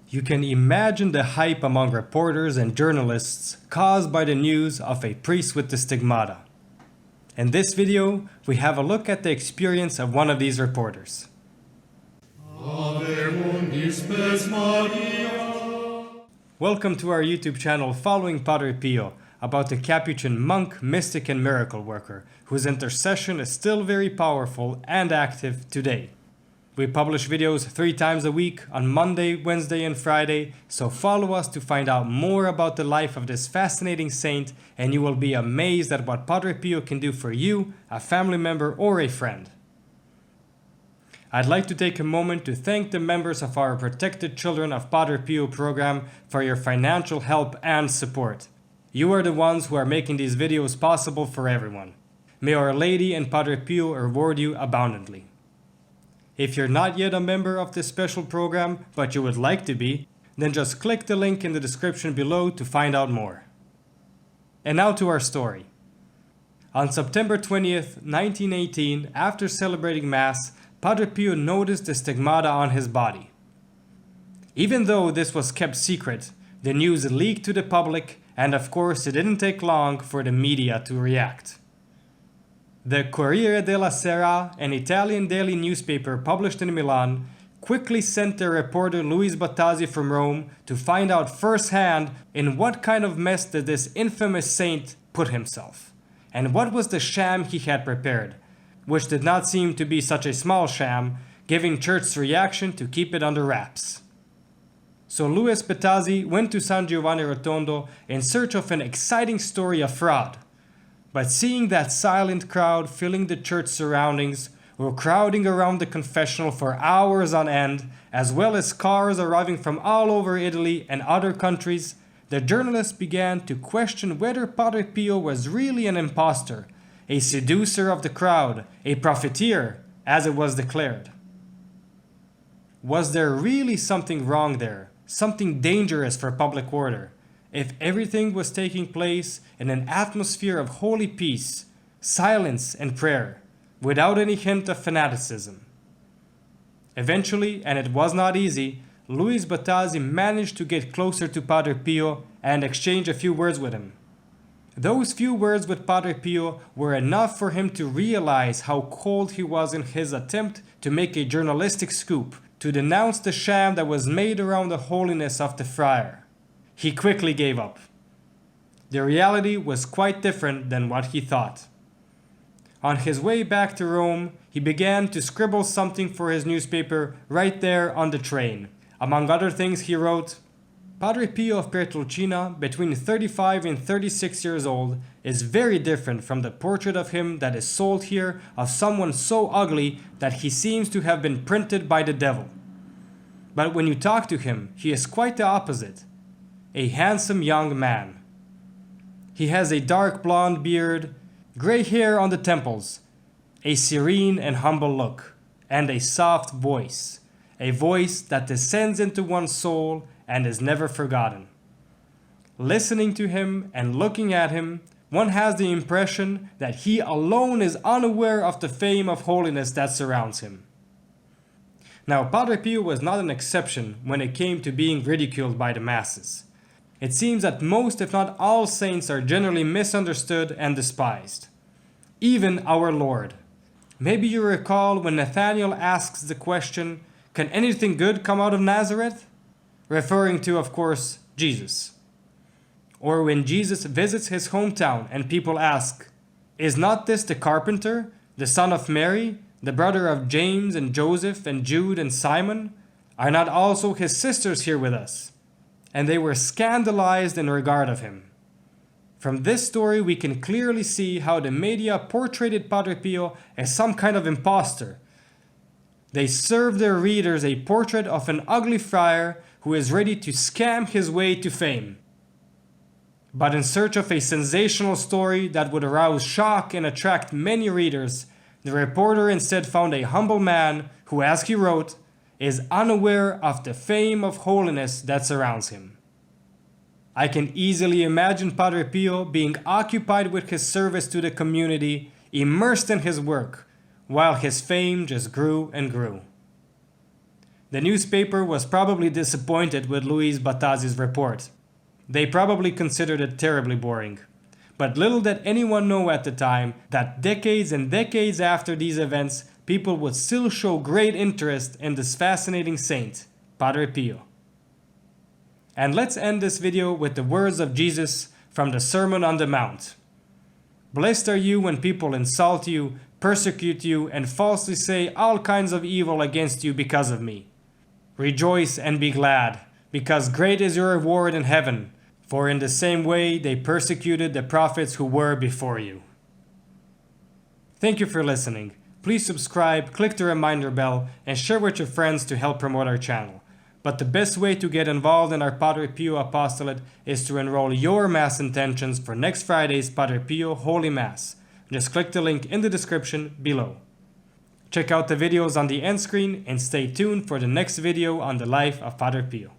You can imagine the hype among reporters and journalists caused by the news of a priest with the stigmata. In this video, we have a look at the experience of one of these reporters. Welcome to our YouTube channel following Padre Pio, about the Capuchin monk, mystic and miracle worker, whose intercession is still very powerful and active today. We publish videos 3 times a week on Monday, Wednesday and Friday, so follow us to find out more about the life of this fascinating saint, and you will be amazed at what Padre Pio can do for you, a family member or a friend. I'd like to take a moment to thank the members of our Protected Children of Padre Pio program for your financial help and support. You are the ones who are making these videos possible for everyone. May Our Lady and Padre Pio reward you abundantly. If you're not yet a member of this special program, but you would like to be, then just click the link in the description below to find out more. And now to our story. On September 20th, 1918, after celebrating Mass, Padre Pio noticed the stigmata on his body. Even though this was kept secret, the news leaked to the public, and of course it didn't take long for the media to react. The Corriere della Sera, an Italian daily newspaper published in Milan, quickly sent their reporter Batasi from Rome to find out firsthand in what kind of mess did this infamous saint put himself, and what was the sham he had prepared, which did not seem to be such a small sham, giving Church's reaction to keep it under wraps. So Batasi went to San Giovanni Rotondo in search of an exciting story of fraud. But seeing that silent crowd filling the church surroundings, or crowding around the confessional for hours on end, as well as cars arriving from all over Italy and other countries, the journalists began to question whether Padre Pio was really an imposter, a seducer of the crowd, a profiteer, as it was declared. Was there really something wrong there, something dangerous for public order, if everything was taking place in an atmosphere of holy peace, silence and prayer, without any hint of fanaticism? Eventually, and it was not easy, Batasi managed to get closer to Padre Pio and exchange a few words with him. Those few words with Padre Pio were enough for him to realize how cold he was in his attempt to make a journalistic scoop, to denounce the sham that was made around the holiness of the friar. He quickly gave up. The reality was quite different than what he thought. On his way back to Rome, he began to scribble something for his newspaper right there on the train. Among other things, he wrote, "Padre Pio of Pietrelcina, between 35 and 36 years old, is very different from the portrait of him that is sold here of someone so ugly that he seems to have been printed by the devil. But when you talk to him, he is quite the opposite. A handsome young man. He has a dark blonde beard, gray hair on the temples, a serene and humble look, and a soft voice, a voice that descends into one's soul and is never forgotten. Listening to him and looking at him, one has the impression that he alone is unaware of the fame of holiness that surrounds him." Now, Padre Pio was not an exception when it came to being ridiculed by the masses. It seems that most, if not all, saints are generally misunderstood and despised. Even our Lord. Maybe you recall when Nathanael asks the question, "Can anything good come out of Nazareth?" Referring to, of course, Jesus. Or when Jesus visits his hometown and people ask, "Is not this the carpenter, the son of Mary, the brother of James and Joseph and Jude and Simon? Are not also his sisters here with us?" And they were scandalized in regard of him. From this story we can clearly see how the media portrayed Padre Pio as some kind of imposter. They served their readers a portrait of an ugly friar who is ready to scam his way to fame. But in search of a sensational story that would arouse shock and attract many readers, the reporter instead found a humble man who, as he wrote, is unaware of the fame of holiness that surrounds him. I can easily imagine Padre Pio being occupied with his service to the community, immersed in his work, while his fame just grew and grew. The newspaper was probably disappointed with Luis Batasi's report. They probably considered it terribly boring. But little did anyone know at the time that decades and decades after these events, people would still show great interest in this fascinating saint, Padre Pio. And let's end this video with the words of Jesus from the Sermon on the Mount. Blessed are you when people insult you, persecute you, and falsely say all kinds of evil against you because of me. Rejoice and be glad, because great is your reward in heaven, for in the same way they persecuted the prophets who were before you. Thank you for listening. Please subscribe, click the reminder bell, and share with your friends to help promote our channel. But the best way to get involved in our Padre Pio apostolate is to enroll your Mass intentions for next Friday's Padre Pio Holy Mass. Just click the link in the description below. Check out the videos on the end screen and stay tuned for the next video on the life of Padre Pio.